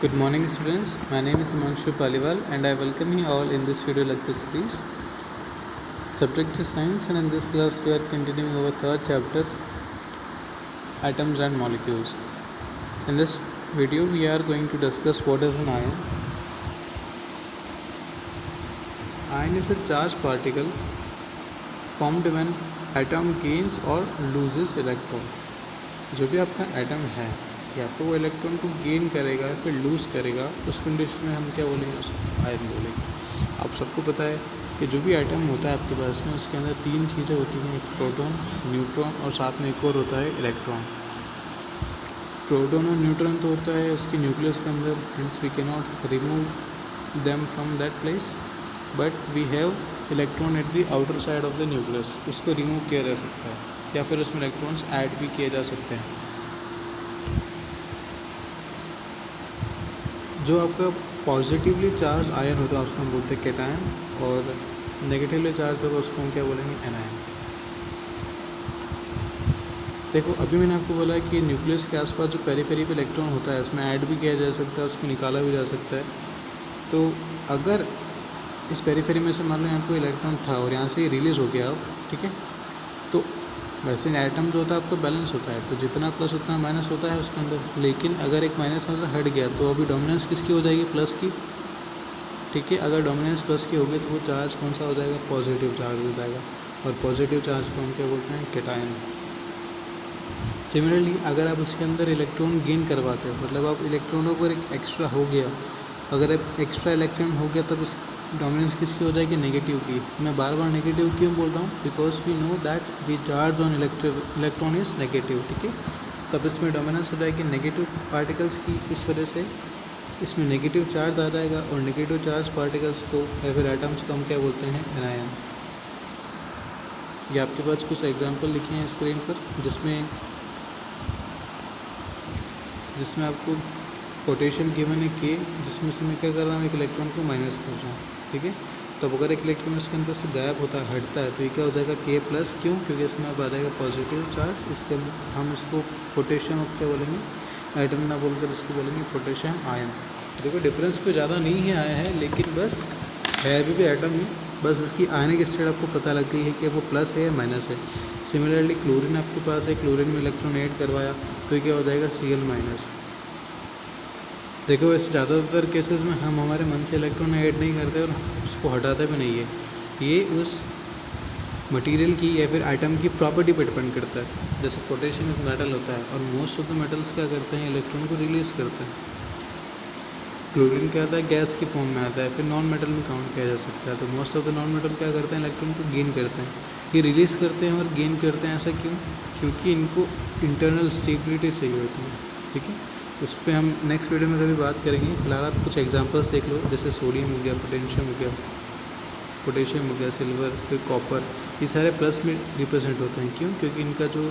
Good morning students, my name is Himanshu Paliwal and I welcome you all in this video lecture series. Subject is science and in this class we are continuing our third chapter, atoms and molecules. In this video we are going to discuss what is an ion. Ion is a charged particle formed when atom gains or loses electron. जो भी आपका atom है या तो वो electron को gain करेगा या फिर लूज़ करेगा, उस कंडीशन में हम क्या बोलेंगे, उसको आयन बोलेंगे। आप सबको पता है कि जो भी एटम होता है आपके पास में उसके अंदर तीन चीज़ें होती हैं, एक प्रोटॉन, न्यूट्रॉन और साथ में एक और होता है इलेक्ट्रॉन। प्रोटॉन और न्यूट्रॉन तो होता है उसके न्यूक्लियस के अंदर, hence we can not remove them from that place, but we have electron at the outer side of the nucleus. उसको रिमूव किया जा सकता है या फिर उसमें इलेक्ट्रॉन्स ऐड भी किए जा सकते हैं। जो आपका पॉजिटिवली चार्ज आयन होता है उसको हम बोलते हैं कैटायन, और नेगेटिवली चार्ज होगा उसको हम क्या बोलेंगे, एनायन। देखो अभी मैंने आपको बोला कि न्यूक्लियस के आसपास जो पेरीफेरी पे इलेक्ट्रॉन होता है उसमें ऐड भी किया जा सकता है, उसको निकाला भी जा सकता है। तो अगर इस पेरीफेरी में से मान लो यहाँ कोई इलेक्ट्रॉन था और यहाँ से रिलीज़ हो गया, ठीक है, तो वैसे एटम जो होता है आपका बैलेंस होता है, तो जितना प्लस उतना माइनस होता है उसके अंदर। लेकिन अगर एक माइनस यहाँ से हट गया तो अभी डोमिनेंस किसकी हो जाएगी, प्लस की, ठीक है। अगर डोमिनेंस प्लस की होगी तो वो चार्ज कौन सा हो जाएगा, पॉजिटिव चार्ज हो जाएगा, और पॉजिटिव चार्ज को हम क्या बोलते हैं, कैटायन। सिमिलरली अगर आप उसके अंदर इलेक्ट्रॉन गेन करवाते हो, मतलब आप इलेक्ट्रॉनों को एक एक्स्ट्रा हो गया, अगर एक्स्ट्रा इलेक्ट्रॉन हो गया तब डोमिनेंस किसकी हो जाएगी, नेगेटिव की। मैं बार बार नेगेटिव क्यों बोल रहा हूँ, because we know that the charge on electron is negative, ठीक है। तब इसमें डोमिनेंस हो जाएगी नेगेटिव पार्टिकल्स की, इस वजह से इसमें नेगेटिव चार्ज आ जाएगा, और नेगेटिव चार्ज पार्टिकल्स को या फिर एटम्स को हम क्या बोलते हैं, एनायन। ये आपके पास कुछ एग्जाम्पल लिखे हैं स्क्रीन पर, जिसमें आपको पोटेशियम गिवन है के, जिसमें से मैं क्या कर रहा हूँ, एक इलेक्ट्रॉन को माइनस कर रहा हूँ, ठीक है। तो अगर एक इलेक्ट्रॉन इसके अंदर से गायब होता है, हटता है, तो ये क्या हो जाएगा, के प्लस। क्यों, क्योंकि इसमें अब आ जाएगा पॉजिटिव चार्ज। इसके हम इसको पोटेशियम अब क्या बोलेंगे, एटम ना बोलकर इसको बोलेंगे पोटेशियम आयन। देखो डिफरेंस कोई ज़्यादा नहीं है आया है, लेकिन बस है अभी भी एटम ही, बस इसकी आयनिक स्टेट आपको पता लग गई है कि वो प्लस है या माइनस है। सिमिलरली क्लोरीन आपके पास है, क्लोरीन में इलेक्ट्रॉन ऐड करवाया तो ये क्या हो जाएगा, Cl माइनस। देखो वैसे ज़्यादातर केसेस में हम हमारे मन से इलेक्ट्रॉन ऐड नहीं करते और उसको हटाते भी नहीं है, ये उस मटेरियल की या फिर आइटम की प्रॉपर्टी पर डिपेंड करता है। जैसे पोटेशियम एक मेटल होता है और मोस्ट ऑफ द मेटल्स क्या करते हैं, इलेक्ट्रॉन को रिलीज़ करते हैं। क्लोरीन क्या आता है, गैस की फॉर्म में आता है, फिर नॉन मेटल में काउंट किया जा सकता है। तो most of the non metal क्या करते हैं, इलेक्ट्रॉन को गेन करते हैं। ये रिलीज़ करते हैं और गेन करते हैं, ऐसा क्यों, क्योंकि इनको इंटरनल स्टेबिलिटी चाहिए होती है, ठीक है। उस पर हम नेक्स्ट वीडियो में कभी बात करेंगे। फिलहाल आप कुछ एग्जांपल्स देख लो, जैसे सोडियम हो गया, पोटेशियम हो गया, सिल्वर, फिर कॉपर, ये सारे प्लस में रिप्रेजेंट होते हैं। क्यों, क्योंकि इनका जो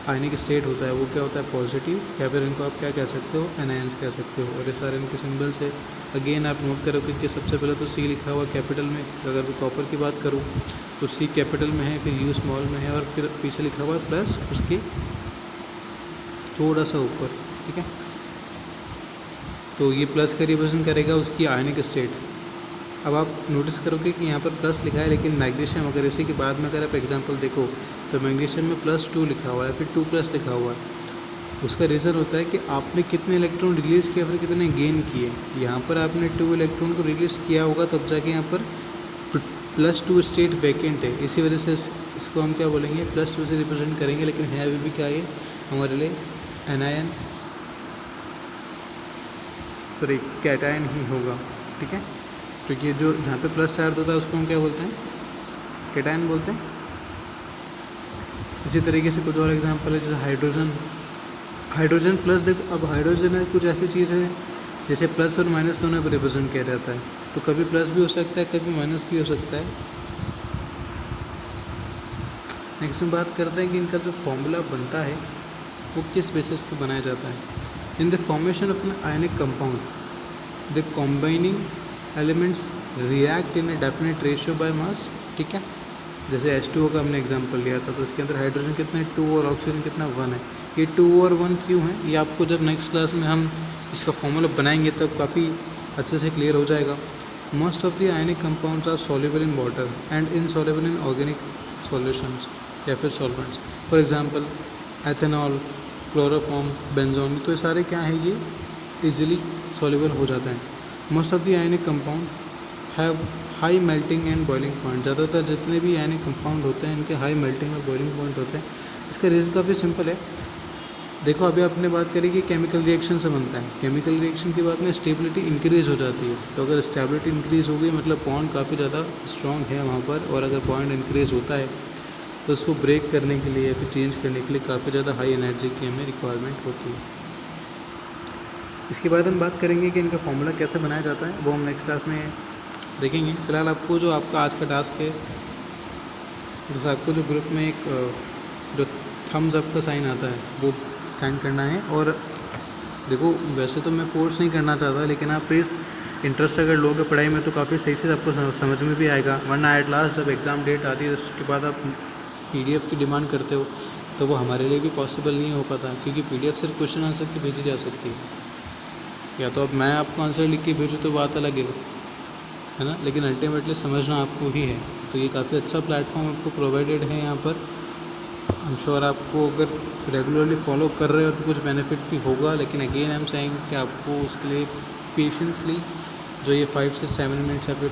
आयनिक स्टेट होता है वो क्या होता है, पॉजिटिव, या फिर इनको आप क्या कह सकते हो, एनायंस कह सकते हो। और ये सारे इनके सिंबल्स है। अगेन आप नोट करोगे कि सबसे पहले तो सी लिखा हुआ कैपिटल में, अगर मैं कॉपर की बात करूँ तो सी कैपिटल में है, फिर यू स्मॉल में है, और फिर पीछे लिखा हुआ है प्लस उसके थोड़ा सा ऊपर, ठीक है। तो ये प्लस का रिप्रेजेंट करेगा उसकी आयनिक स्टेट। अब आप नोटिस करोगे कि यहाँ पर प्लस लिखा है, लेकिन मैग्नीशियम अगर इसी के बाद में अगर आप एग्जांपल देखो तो मैग्नीशियम में +2 लिखा हुआ है, फिर 2+ लिखा हुआ है। उसका रीज़न होता है कि आपने कितने इलेक्ट्रॉन रिलीज़ किए, फिर कितने गेन किए। यहाँ पर आपने 2 इलेक्ट्रॉन को रिलीज़ किया होगा तब जाके यहाँ पर +2 स्टेट वैकेंट है, इसी वजह से इसको हम क्या बोलेंगे, +2 से रिप्रेजेंट करेंगे। लेकिन है अभी भी क्या है हमारे लिए, एनायन, सॉरी कैटायन ही होगा, ठीक है। क्योंकि जो जहाँ पे प्लस चार्ज होता है उसको हम क्या बोलते हैं, कैटायन बोलते हैं। इसी तरीके से कुछ और एग्जांपल है, जैसे हाइड्रोजन प्लस। देखो अब हाइड्रोजन है कुछ ऐसी चीज़ है जैसे प्लस और माइनस दोनों पर रिप्रेजेंट किया जाता है, तो कभी प्लस भी हो सकता है, कभी माइनस भी हो सकता है। नेक्स्ट में बात करते हैं कि इनका जो फॉर्मूला बनता है वो किस बेसिस पे बनाया जाता है। In the formation of an ionic compound the combining elements react in a definite ratio by mass, ठीक है। जैसे H2O का हमने एग्जांपल लिया था, तो उसके अंदर हाइड्रोजन कितना है, 2, और ऑक्सीजन कितना 1 है। ये 2 और 1 क्यों है, ये आपको जब नेक्स्ट क्लास में हम इसका फॉर्मूला बनाएंगे तब काफ़ी अच्छे से क्लियर हो जाएगा। Most of the ionic compounds are soluble in water and insoluble in organic solutions या फिर solvents. For example ethanol, chloroform, benzene, तो ये सारे क्या हैं, ये इजीली सॉल्युबल हो जाते हैं। Most of the ionic compound have high melting and boiling point. ज़्यादातर जितने भी आयनिक कंपाउंड होते हैं इनके हाई मेल्टिंग और बॉइलिंग पॉइंट होते हैं। इसका रीज़न काफ़ी सिंपल है। देखो अभी आपने बात करी कि केमिकल रिएक्शन से बनता है, केमिकल रिएक्शन की बात में स्टेबिलिटी इंक्रीज़ हो जाती है। तो अगर स्टेबिलिटी इंक्रीज़ हो गई मतलब बॉन्ड काफ़ी ज़्यादा स्ट्रॉन्ग है वहाँ पर, और अगर बॉन्ड इंक्रीज़ होता है तो उसको ब्रेक करने के लिए या फिर चेंज करने के लिए काफ़ी ज़्यादा हाई एनर्जी की हमें रिक्वायरमेंट होती है। इसके बाद हम बात करेंगे कि इनका फॉर्मूला कैसे बनाया जाता है, वो हम नेक्स्ट क्लास में देखेंगे। फिलहाल आपको जो आपका आज का टास्क है, जैसे आपको जो ग्रुप में एक जो थम्स अप का साइन आता है वो सेंड करना है। और देखो वैसे तो मैं फोर्स नहीं करना चाहता, लेकिन आप प्लीज़ इंटरेस्ट अगर लोगे पढ़ाई में तो काफ़ी सही से आपको समझ में भी आएगा। वरना एट लास्ट जब एग्ज़ाम डेट आती है उसके बाद आप PDF की डिमांड करते हो तो वो हमारे लिए भी पॉसिबल नहीं हो पाता, क्योंकि PDF सिर्फ क्वेश्चन आंसर की भेजी जा सकती है, या तो अब मैं आपको आंसर लिख के भेजूँ तो बात अलग है ना, लेकिन अल्टीमेटली समझना आपको ही है। तो ये काफ़ी अच्छा प्लेटफॉर्म आपको प्रोवाइडेड है यहाँ पर। आई एम श्योर आपको अगर रेगुलरली फॉलो कर रहे हो तो कुछ बेनिफिट भी होगा, लेकिन अगेन आई एम सेइंग कि आपको उसके लिए पेशेंसली जो ये 5 से 7 मिनट्स या फिर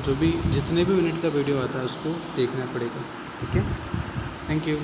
जो भी जितने भी मिनट का वीडियो आता है उसको देखना पड़ेगा। ठीक है, थैंक यू।